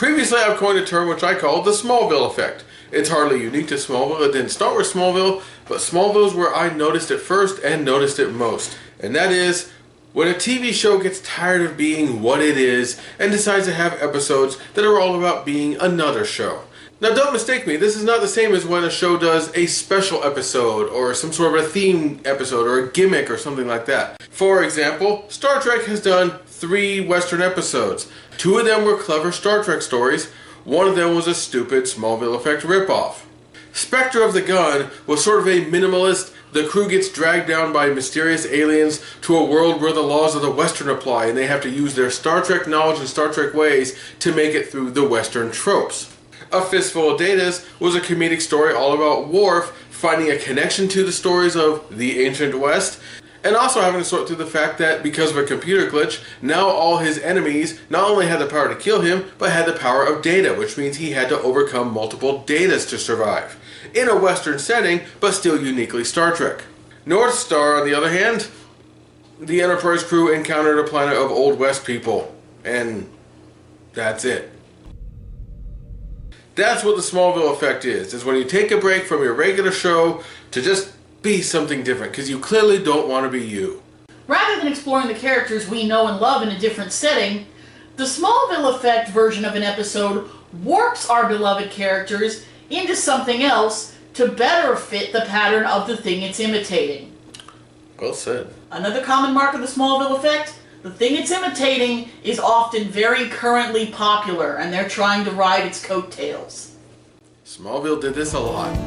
Previously, I've coined a term which I call the Smallville effect. It's hardly unique to Smallville. It didn't start with Smallville, but Smallville is where I noticed it first and noticed it most. And that is when a TV show gets tired of being what it is and decides to have episodes that are all about being another show. Now don't mistake me, this is not the same as when a show does a special episode or some sort of a theme episode or a gimmick or something like that. For example, Star Trek has done 3 Western episodes. 2 of them were clever Star Trek stories, one of them was a stupid Smallville effect ripoff. Spectre of the Gun was sort of a minimalist, the crew gets dragged down by mysterious aliens to a world where the laws of the Western apply and they have to use their Star Trek knowledge and Star Trek ways to make it through the Western tropes. A Fistful of Datas was a comedic story all about Worf finding a connection to the stories of the ancient West, and also having to sort through the fact that because of a computer glitch, now all his enemies not only had the power to kill him, but had the power of data, which means he had to overcome multiple datas to survive. In a Western setting, but still uniquely Star Trek. North Star, on the other hand, the Enterprise crew encountered a planet of Old West people, and that's it. That's what the Smallville effect is when you take a break from your regular show to just be something different, because you clearly don't want to be you. Rather than exploring the characters we know and love in a different setting, the Smallville effect version of an episode warps our beloved characters into something else to better fit the pattern of the thing it's imitating. Well said. Another common mark of the Smallville effect, the thing it's imitating is often very currently popular, and they're trying to ride its coattails. Smallville did this a lot.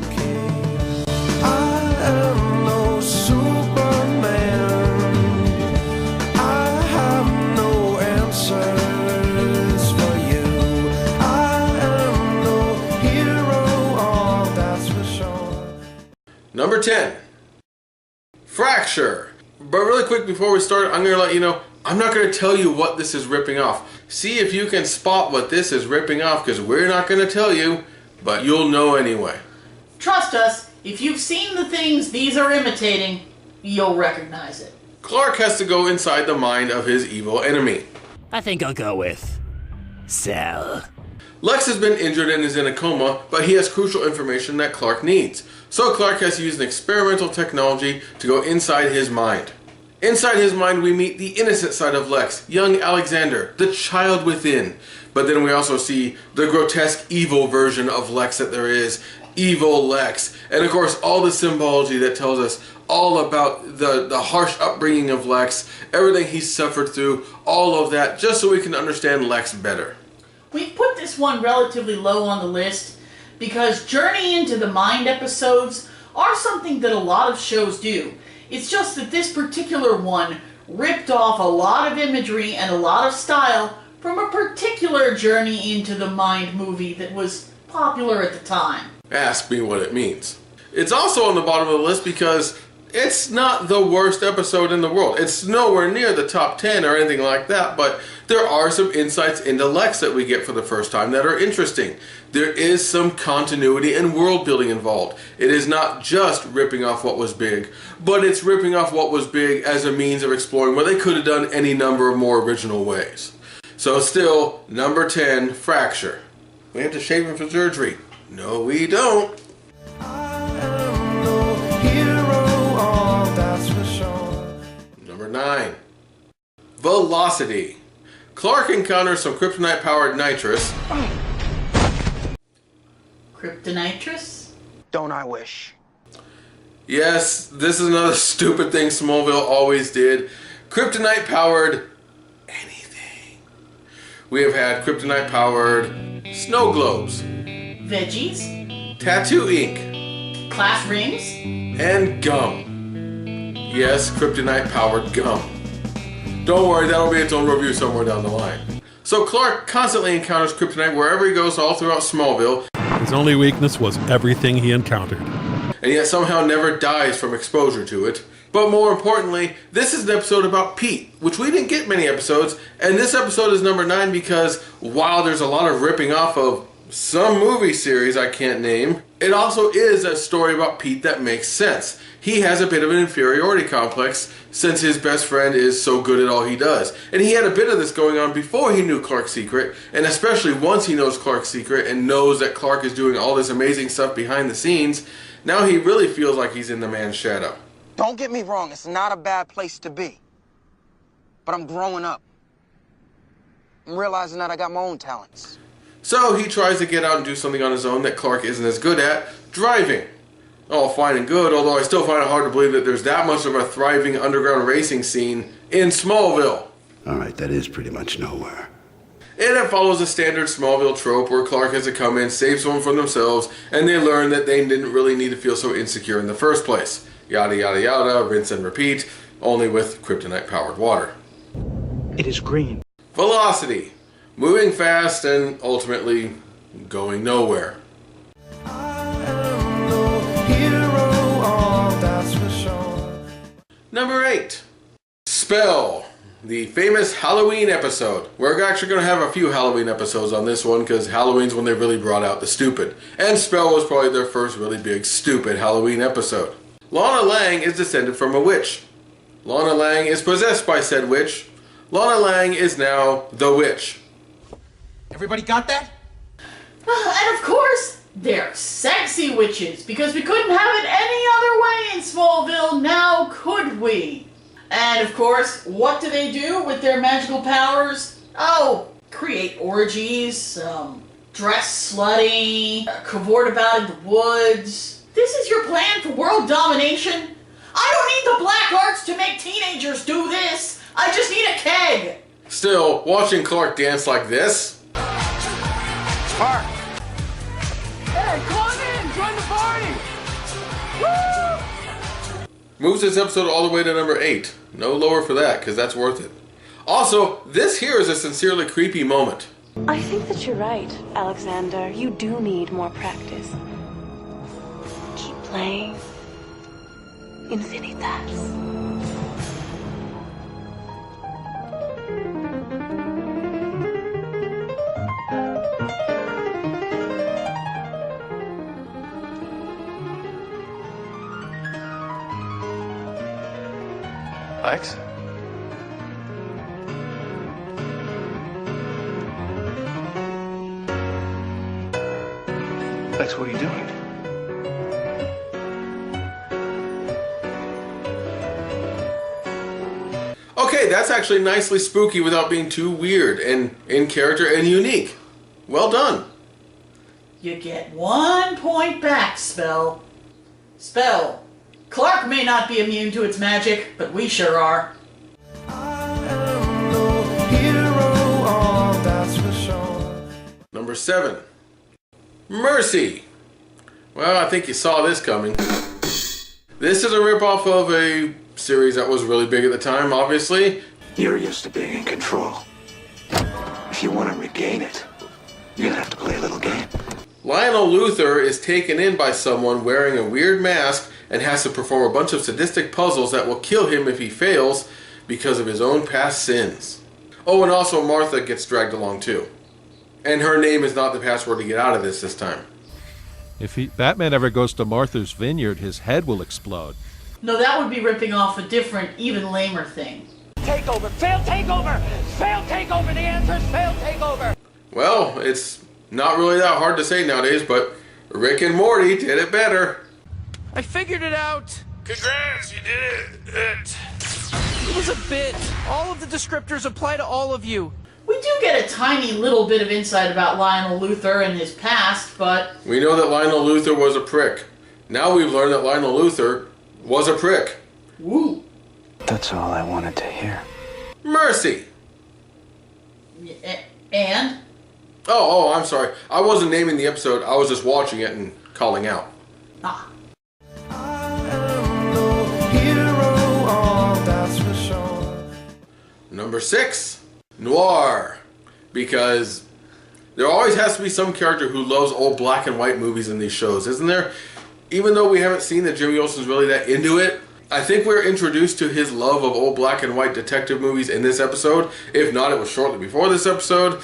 Number 10, Fracture. But really quick before we start, I'm going to let you know, I'm not going to tell you what this is ripping off. See if you can spot what this is ripping off, because we're not going to tell you, but you'll know anyway. Trust us, if you've seen the things these are imitating, you'll recognize it. Clark has to go inside the mind of his evil enemy. I think I'll go with Cell. Lex has been injured and is in a coma, but he has crucial information that Clark needs. So Clark has to use an experimental technology to go inside his mind. Inside his mind we meet the innocent side of Lex, young Alexander, the child within. But then we also see the grotesque evil version of Lex that there is, evil Lex. And of course all the symbology that tells us all about the harsh upbringing of Lex, everything he suffered through, all of that, just so we can understand Lex better. We've put this one relatively low on the list because Journey into the Mind episodes are something that a lot of shows do. It's just that this particular one ripped off a lot of imagery and a lot of style from a particular Journey into the Mind movie that was popular at the time. Ask me what it means. It's also on the bottom of the list because it's not the worst episode in the world. It's nowhere near the top 10 or anything like that, but there are some insights into Lex that we get for the first time that are interesting. There is some continuity and world building involved. It is not just ripping off what was big, but it's ripping off what was big as a means of exploring what they could have done any number of more original ways. So still, number 10, Fracture. We have to shave him for surgery. No, we don't. Number 9, Velocity. Clark encounters some kryptonite-powered nitrous. Kryptonitrous? Don't I wish? Yes, this is another stupid thing Smallville always did. Kryptonite-powered anything. We have had kryptonite-powered snow globes, Veggies? tattoo ink, Class rings? and gum. Yes, kryptonite-powered gum. Don't worry, that'll be its own review somewhere down the line. So Clark constantly encounters kryptonite wherever he goes all throughout Smallville. His only weakness was everything he encountered. And yet somehow never dies from exposure to it. But more importantly, this is an episode about Pete, which we didn't get many episodes, and this episode is number 9 because while there's a lot of ripping off of some movie series I can't name, it also is a story about Pete that makes sense. He has a bit of an inferiority complex since his best friend is so good at all he does. And he had a bit of this going on before he knew Clark's secret, and especially once he knows Clark's secret and knows that Clark is doing all this amazing stuff behind the scenes, now he really feels like he's in the man's shadow. Don't get me wrong, it's not a bad place to be. But I'm growing up. I'm realizing that I got my own talents. So he tries to get out and do something on his own that Clark isn't as good at, driving. All fine and good, although I still find it hard to believe that there's that much of a thriving underground racing scene in Smallville. Alright, that is pretty much nowhere. And it follows a standard Smallville trope where Clark has to come in, save someone from themselves, and they learn that they didn't really need to feel so insecure in the first place. Yada yada yada, rinse and repeat, only with kryptonite-powered water. It is green. Velocity. Moving fast and ultimately going nowhere. Number 8. Spell. The famous Halloween episode. We're actually going to have a few Halloween episodes on this one because Halloween's when they really brought out the stupid. And Spell was probably their first really big stupid Halloween episode. Lana Lang is descended from a witch. Lana Lang is possessed by said witch. Lana Lang is now the witch. Everybody got that? And of course, they're sexy witches, because we couldn't have it any other way in Smallville, now could we? And of course, what do they do with their magical powers? Oh, create orgies, dress slutty, cavort about in the woods. This is your plan for world domination? I don't need the black arts to make teenagers do this. I just need a keg. Still, watching Clark dance like this. Clark! Hey, come on in, join the party. Woo! Moves this episode all the way to number 8. No lower for that, because that's worth it. Also, this here is a sincerely creepy moment. I think that you're right, Alexander. You do need more practice. Keep playing. Infinitas. Lex? Lex, what are you doing? Okay, that's actually nicely spooky without being too weird and in character and unique. Well done. You get 1 point back, Spell. Spell. Clark may not be immune to its magic, but we sure are. Number 7. Mercy. Well, I think you saw this coming. This is a ripoff of a series that was really big at the time, obviously. You're used to being in control. If you want to regain it, you're gonna have to play a little game. Lionel Luthor is taken in by someone wearing a weird mask and has to perform a bunch of sadistic puzzles that will kill him if he fails because of his own past sins. Oh, and also Martha gets dragged along too. And her name is not the password to get out of this time. If Batman ever goes to Martha's Vineyard, his head will explode. No, that would be ripping off a different, even lamer thing. Takeover! Fail takeover! Fail takeover! The answer is fail takeover! Well, it's not really that hard to say nowadays, but Rick and Morty did it better. I figured it out. Congrats, you did it. It was a bit. All of the descriptors apply to all of you. We do get a tiny little bit of insight about Lionel Luthor and his past, but... We know that Lionel Luthor was a prick. Now we've learned that Lionel Luthor was a prick. Woo! That's all I wanted to hear. Mercy. And? Oh, I'm sorry. I wasn't naming the episode. I was just watching it and calling out. Ah. Number 6, Noir. Because there always has to be some character who loves old black and white movies in these shows, isn't there? Even though we haven't seen that Jimmy Olsen's really that into it, I think we're introduced to his love of old black and white detective movies in this episode. If not, it was shortly before this episode.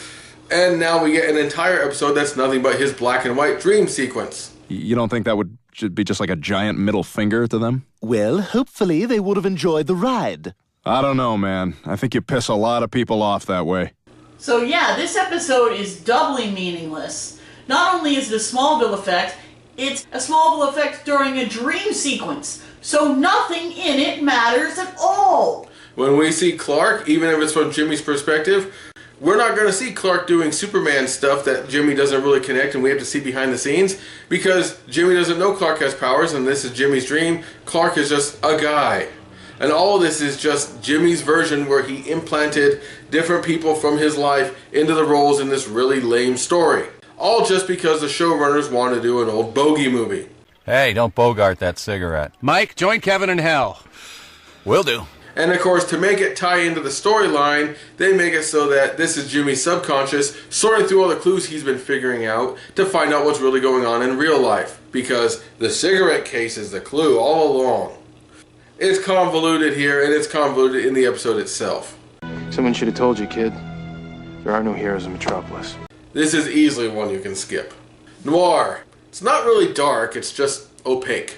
And now we get an entire episode that's nothing but his black and white dream sequence. You don't think that would be just like a giant middle finger to them? Well, hopefully they would have enjoyed the ride. I don't know, man. I think you piss a lot of people off that way. So yeah, this episode is doubly meaningless. Not only is it a Smallville effect, it's a Smallville effect during a dream sequence. So nothing in it matters at all. When we see Clark, even if it's from Jimmy's perspective, we're not going to see Clark doing Superman stuff that Jimmy doesn't really connect and we have to see behind the scenes because Jimmy doesn't know Clark has powers and this is Jimmy's dream. Clark is just a guy. And all of this is just Jimmy's version where he implanted different people from his life into the roles in this really lame story. All just because the showrunners wanted to do an old bogey movie. Hey, don't bogart that cigarette. Mike, join Kevin in hell. Will do. And of course, to make it tie into the storyline, they make it so that this is Jimmy's subconscious sorting through all the clues he's been figuring out to find out what's really going on in real life. Because the cigarette case is the clue all along. It's convoluted here, and it's convoluted in the episode itself. Someone should have told you, kid. There are no heroes in Metropolis. This is easily one you can skip. Noir. It's not really dark, it's just opaque.